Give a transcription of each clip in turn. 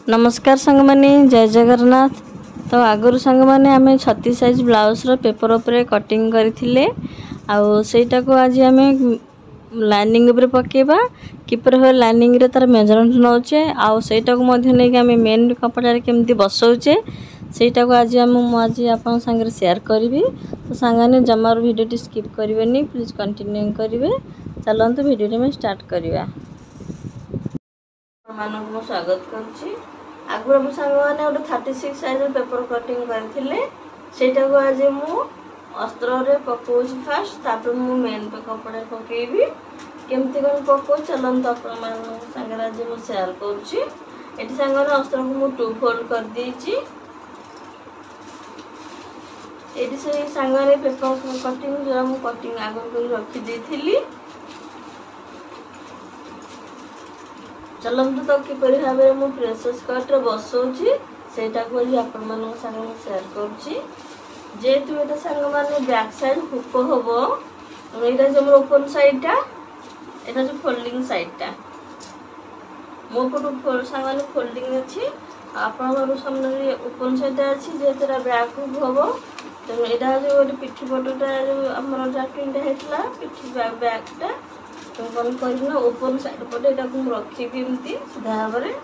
नमस्कार सांग माने जय जगन्नाथ। तो आगुरी सांग माने आमे 36 साइज ब्लाउज रो पेपर ऊपर कटिंग करथिले आउ सेटा को आज आमे लाइनिंग ऊपर पकेबा किपर हो लाइनिंग रे तार मेजरमेंट नौचे आउ सेटा को मध्य नै कि आमे मेन कपड़ा रे केमती बसौचे सेटा को आज आज आपन संगे शेयर करबी। तो सांगाने जमार वीडियो टी स्किप करबेनी, प्लीज कंटिन्यू करिवे। चलंतु वीडियो रे में स्टार्ट करबा। मानक मो स्वागत करछि। आगु हम सांग माने ओटे 36 साइज पेपर कटिंग करथिले सेटा को आज मु अस्त्र रे पकोछि फास्ट तापर मु मेन पे कपड़ा पकेबी केमती कोन पको चलंतु आपन मानक संगे आज मु शेयर करछि। एटी सांगने अस्त्र को मु 2 फोल्ड कर देछि। एटी से सांगने पेपर कटिंग जो मु कटिंग आगु कर रखि देथिली। चलंतु तो किपरि भाबे मु प्रेसेस कट रे बसौछि सेटा को ही आपन मानक संगे शेयर करछि। जेतु एटा संग माने बैक साइड हुक होबो एटा जे मोर ओपन साइड टा एटा जे फोल्डिंग साइड टा मो पटु फोल्ड संग माने फोल्डिंग अछि आपन मानो सामने ओपन साइड अछि जे तेरा बैक हुक होबो। तो एटा जे ओटे पिठी पटुटा हमर जाकिंग टा हेतला पिठी बैक टा तो कौन करना ओपन साइड पटे एटा को रखी एमती सीधा भाबरे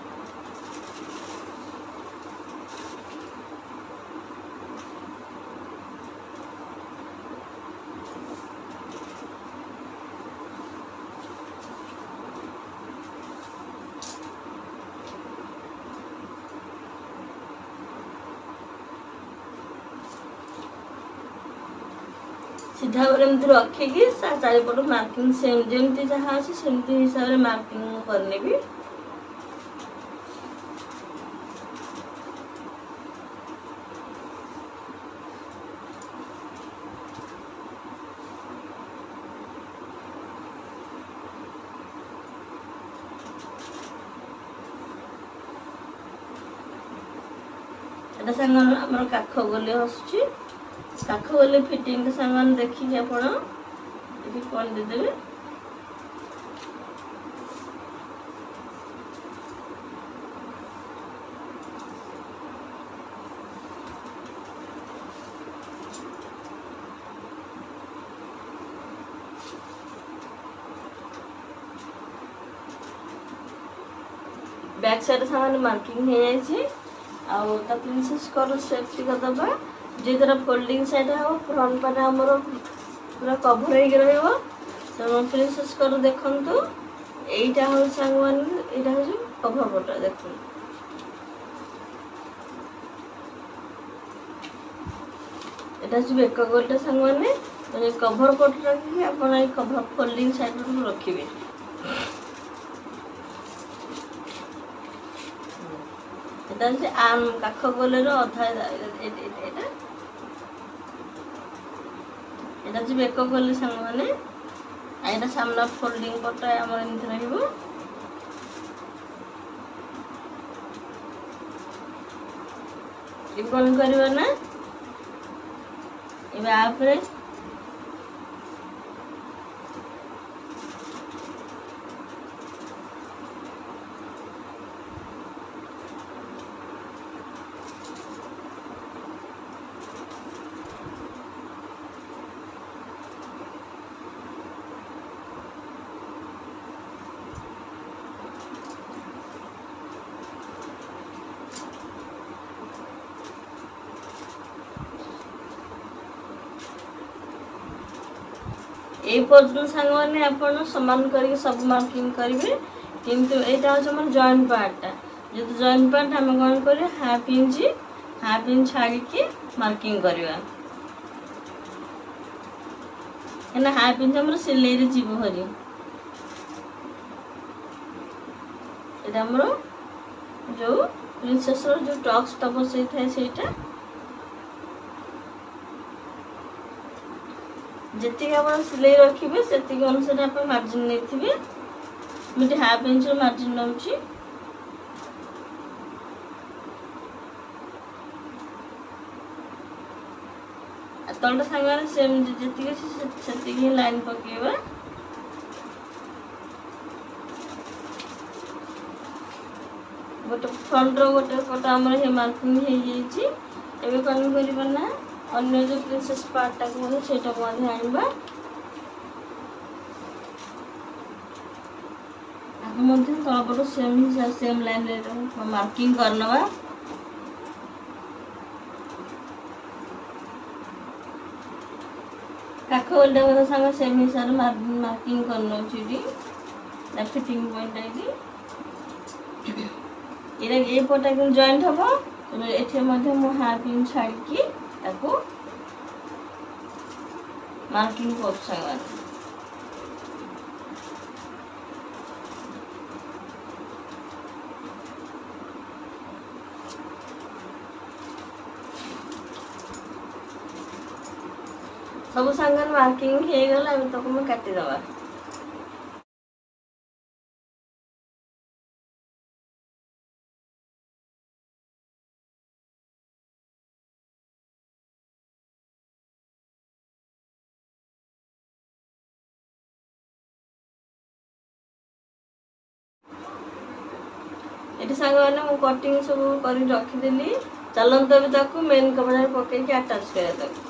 सीधा भाबरे एमती रखी कि चारिपट मार्किंग सेम जेमती जहाँ अच्छे सेमती हिसाब से मार्किंग करनेबी। एटा संग हमर काख गले हसुची काख गले फिटिंग सामान देखि आपण एठी कोन दे देबे। बैक साइड सामान मार्किंग हे जाय छी आउ ता प्रिंसेस कर सेफ्टी का दबा जे तरह फोल्डिंग साइड हो फ्रंट पर हमर पूरा कवर हे रहइबो। तो प्रिंसेस कर देखंतु एटा हो संगवन एटा हो कवर पटा देखु एटा जे बेक गोलटा संगवन ने कवर पट रखि अपन ए कवर फोल्डिंग साइड पर रखिबे। एटा से आम काख गोले रो अधा एटा एटा जे बेक गोले संग माने एटा सामना फोल्डिंग पटा हमर एंत रहिबो। ई कोन करबा ना एबे आपरे ए पर्यटन सांग माने आपण समान करके सब मार्किंग करिवे किंतु एटा हो हमर जॉइंट पार्ट जब जॉइंट पार्ट हम कोन करे हाफ इंच छाड़ी के मार्किंग करबा एना हाफ इंच हमर सिलाई रे जीव हरि एटा हमर जो प्रिंसेस रो जो टॉक्स टप से थाए सेटा जेति आपण सिलाई रखिबे सेति अनुसार आपण मार्जिन नेथिबे। मिटे हाफ इंच रो मार्जिन नउची तलटा संगे सेम जेति सेति लाइन पकेबा। गोटे फ्रंट रो गोटे पट आमर हे मार्किंग हो जाइए। एबे कौन करबा ना अन्य जो प्रिंसेस पार्ट टाक सेटा आनबा तलपट सेम लाइन मार्किंग करनवा। काख ओल्टा सांग सेम हिसाब से मार्किंग करना फिटिंग पॉइंट ये पटा जॉइंट हम एठे मु हाफ इंच छाड़ी मार्किंग कर सांग सब सांगन मार्किंग हो गला तक मैं काटिदबा। ये सांग मैंने कटिंग सब कर रखीदी। चलते भी मेन कपड़ा पकई अटाच कर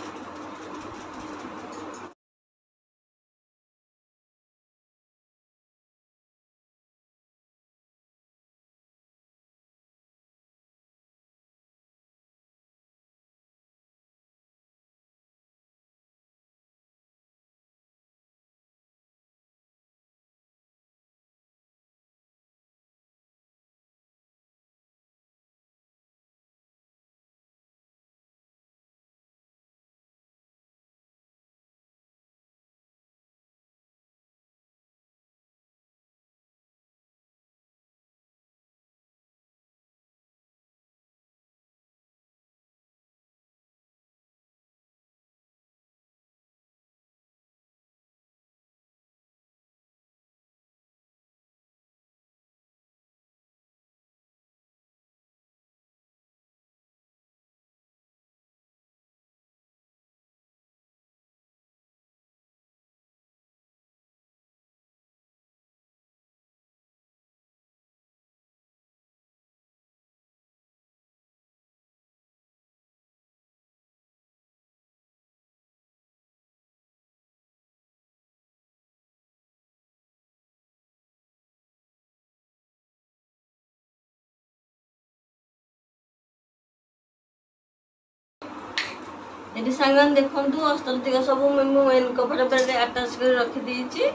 ये सांगन देखु अस्तर सब मेन कपड़ा पर अटाच कर रखी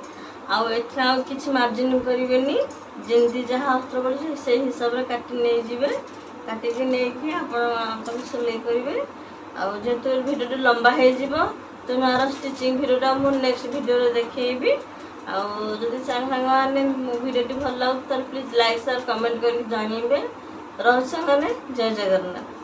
आउ कि मार्जिन करें जमी जहाँ अस्त्र पड़े से हिसाब से काटी नहीं जाए काटिक नहीं आप सिलाई करेंगे। आउ जेहेतु भिडियो लंबा हो तेणु आर स्टिचिंग भिडियोटा मुझे नेक्स्ट भिडियो देखी। आदि सांग मैंने मो भिडियो भल लगे तो प्लीज लाइक शेयर कमेंट कर जानवे। रही सांग जय जगन्नाथ।